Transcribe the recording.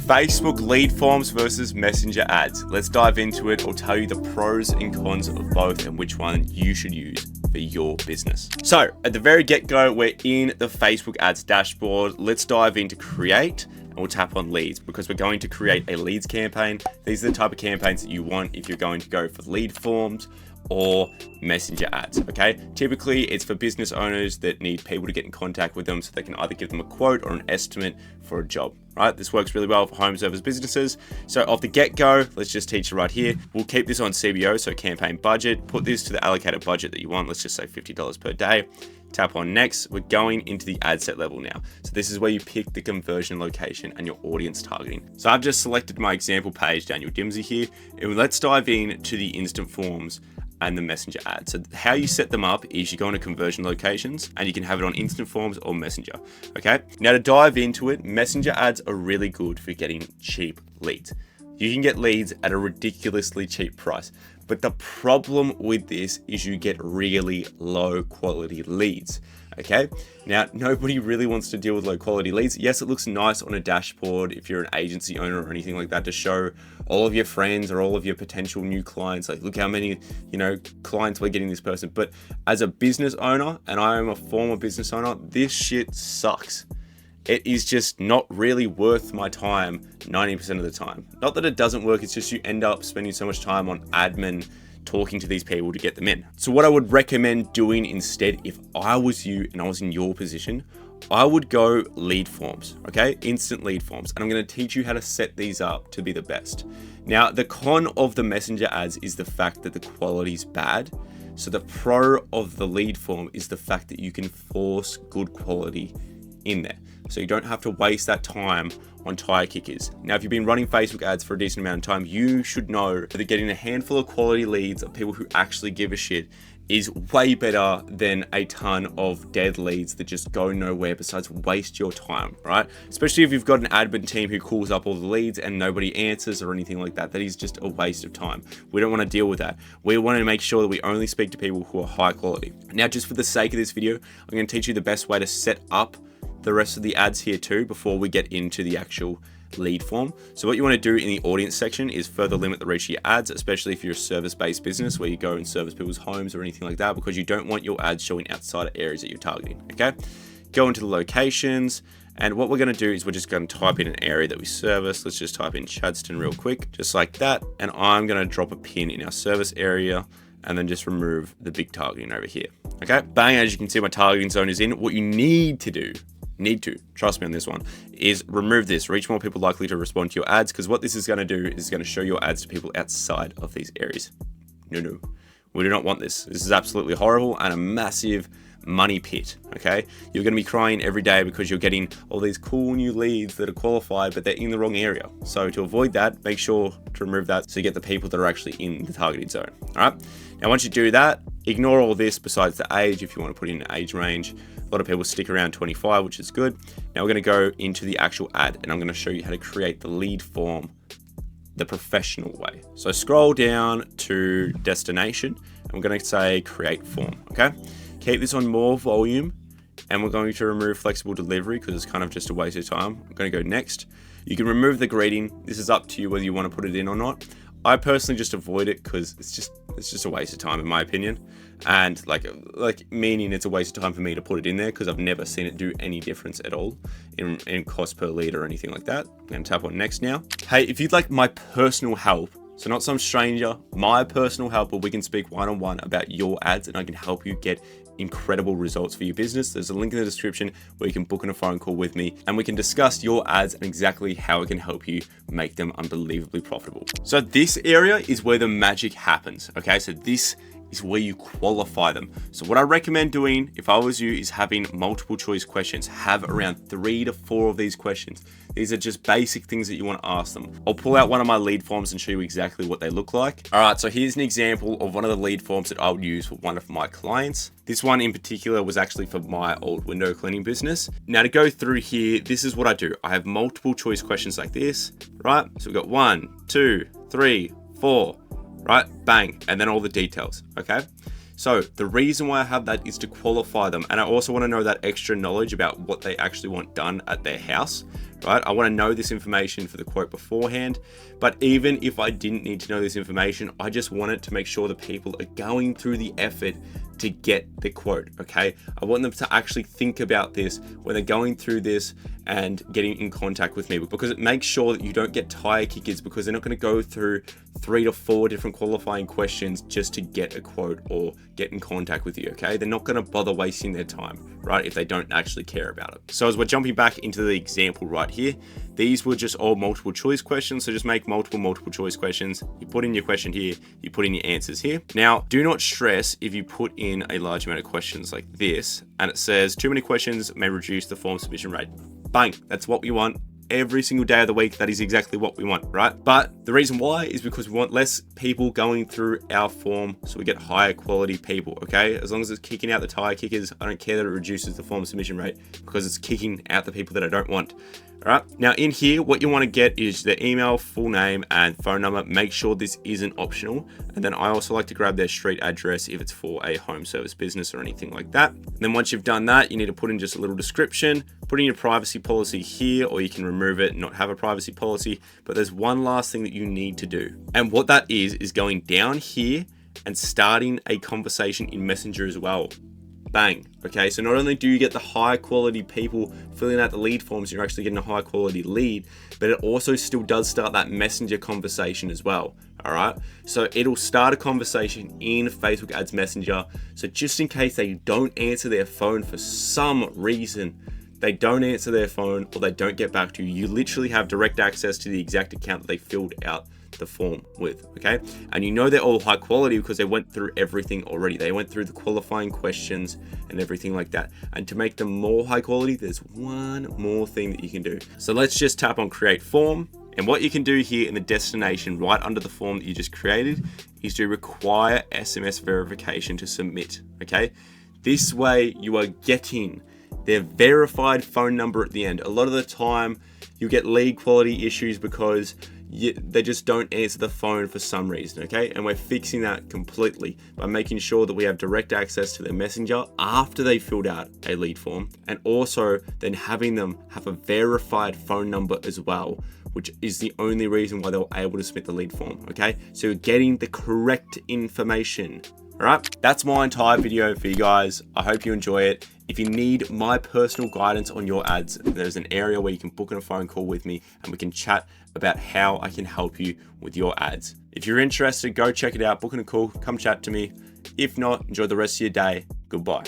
Facebook lead forms versus messenger ads. Let's dive into it. I'll tell you the pros and cons of both and which one you should use for your business. So at the very get-go, we're in the Facebook ads dashboard. Let's dive into create and we'll tap on leads because we're going to create a leads campaign. These are the type of campaigns that you want if you're going to go for lead forms or messenger ads, okay? Typically, it's for business owners that need people to get in contact with them so they can either give them a quote or an estimate for a job, right? This works really well for home service businesses. So off the get-go, let's just teach you right here. We'll keep this on CBO, so campaign budget. Put this to the allocated budget that you want. Let's just say $50 per day. Tap on next. We're going into the ad set level now. So this is where you pick the conversion location and your audience targeting. So I've just selected my example page, Daniel Dimsey here, and let's dive in to the instant forms and the messenger ad. So how you set them up is you go into conversion locations and you can have it on instant forms or messenger. Okay. Now to dive into it, messenger ads are really good for getting cheap leads. You can get leads at a ridiculously cheap price. But the problem with this is you get really low quality leads. Okay. Now, nobody really wants to deal with low quality leads. Yes, it looks nice on a dashboard if you're an agency owner or anything like that to show all of your friends or all of your potential new clients, like look how many, clients we're getting this person. But as a business owner, and I am a former business owner, this shit sucks. It is just not really worth my time 90% of the time. Not that it doesn't work, it's just you end up spending so much time on admin talking to these people to get them in. So what I would recommend doing instead, if I was you and I was in your position, I would go lead forms, okay? Instant lead forms. And I'm gonna teach you how to set these up to be the best. Now, the con of the messenger ads is the fact that the quality is bad. So the pro of the lead form is the fact that you can force good quality in there. So you don't have to waste that time on tire kickers. Now, if you've been running Facebook ads for a decent amount of time, you should know that getting a handful of quality leads of people who actually give a shit is way better than a ton of dead leads that just go nowhere besides waste your time, right? Especially if you've got an admin team who calls up all the leads and nobody answers or anything like that. That is just a waste of time. We don't want to deal with that. We want to make sure that we only speak to people who are high quality. Now, just for the sake of this video, I'm going to teach you the best way to set up the rest of the ads here too before we get into the actual lead form. So what you want to do in the audience section is further limit the reach of your ads, especially if you're a service-based business where you go and service people's homes or anything like that, because you don't want your ads showing outside of areas that you're targeting, okay? Go into the locations, and what we're going to do is we're just going to type in an area that we service. Let's just type in Chadstone real quick, just like that. And I'm going to drop a pin in our service area and then just remove the big targeting over here, okay? Bang, as you can see, my targeting zone is in. What you need to trust me on this one, is remove this. Reach more people likely to respond to your ads, because what this is going to do is going to show your ads to people outside of these areas. No, we do not want this. This is absolutely horrible and a massive money pit, okay? You're going to be crying every day because you're getting all these cool new leads that are qualified, but they're in the wrong area. So to avoid that, make sure to remove that so you get the people that are actually in the targeting zone, all right? Now, once you do that, ignore all this besides the age if you want to put in an age range. A lot of people stick around 25, which is good. Now we're going to go into the actual ad and I'm going to show you how to create the lead form the professional way. So scroll down to destination and we're going to say create form, okay? Keep this on more volume and we're going to remove flexible delivery because it's kind of just a waste of time. I'm going to go next. You can remove the greeting. This is up to you whether you want to put it in or not. I personally just avoid it because it's just a waste of time in my opinion. And like meaning it's a waste of time for me to put it in there because I've never seen it do any difference at all in cost per lead or anything like that. I'm going to tap on next now. Hey, if you'd like my personal help, so not some stranger, my personal help, where we can speak one-on-one about your ads and I can help you get incredible results for your business, there's a link in the description where you can book in a phone call with me and we can discuss your ads and exactly how it can help you make them unbelievably profitable. So this area is where the magic happens, okay? So this is where you qualify them. So what I recommend doing, if I was you, is having multiple choice questions. Have around 3 to 4 of these questions. These are just basic things that you want to ask them. I'll pull out one of my lead forms and show you exactly what they look like. All right, so here's an example of one of the lead forms that I would use for one of my clients. This one in particular was actually for my old window cleaning business. Now to go through here, this is what I do. I have multiple choice questions like this, right? So we've got 1, 2, 3, 4, right? Bang, and then all the details, okay? So the reason why I have that is to qualify them. And I also want to know that extra knowledge about what they actually want done at their house, right? I want to know this information for the quote beforehand. But even if I didn't need to know this information, I just wanted to make sure that people are going through the effort to get the quote, okay? I want them to actually think about this when they're going through this and getting in contact with me, because it makes sure that you don't get tire kickers, because they're not going to go through 3 to 4 different qualifying questions just to get a quote or get in contact with you, okay? They're not going to bother wasting their time, right, if they don't actually care about it. So as we're jumping back into the example right here, these were just all multiple choice questions. So just make multiple choice questions. You put in your question here, you put in your answers here. Now, do not stress if you put in a large amount of questions like this, and it says too many questions may reduce the form submission rate. Bang, that's what we want. Every single day of the week, that is exactly what we want, right? But the reason why is because we want less people going through our form, so we get higher quality people, okay? As long as it's kicking out the tire kickers, I don't care that it reduces the form submission rate, because it's kicking out the people that I don't want. All right, now in here, what you want to get is the email, full name, and phone number. Make sure this isn't optional. And then I also like to grab their street address if it's for a home service business or anything like that. And then once you've done that, you need to put in just a little description, put in your privacy policy here, or you can remove it and not have a privacy policy. But there's one last thing that you need to do. And what that is going down here and starting a conversation in Messenger as well. Bang. Okay, so not only do you get the high quality people filling out the lead forms, you're actually getting a high quality lead, but it also still does start that Messenger conversation as well. All right, so it'll start a conversation in Facebook Ads Messenger. So just in case they don't answer their phone for some reason, they don't answer their phone or they don't get back to you, you literally have direct access to the exact account that they filled out the form with, okay? And you know they're all high quality because they went through everything already. They went through the qualifying questions and everything like that. And to make them more high quality, there's one more thing that you can do. So let's just tap on create form. And what you can do here in the destination right under the form that you just created is to require SMS verification to submit, okay? This way you are getting their verified phone number at the end. A lot of the time you get lead quality issues because they just don't answer the phone for some reason, okay? And we're fixing that completely by making sure that we have direct access to their Messenger after they filled out a lead form, and also then having them have a verified phone number as well, which is the only reason why they were able to submit the lead form, okay? So you're getting the correct information. All right, that's my entire video for you guys. I hope you enjoy it. If you need my personal guidance on your ads, there's an area where you can book in a phone call with me and we can chat about how I can help you with your ads. If you're interested, go check it out, book in a call, come chat to me. If not, enjoy the rest of your day. Goodbye.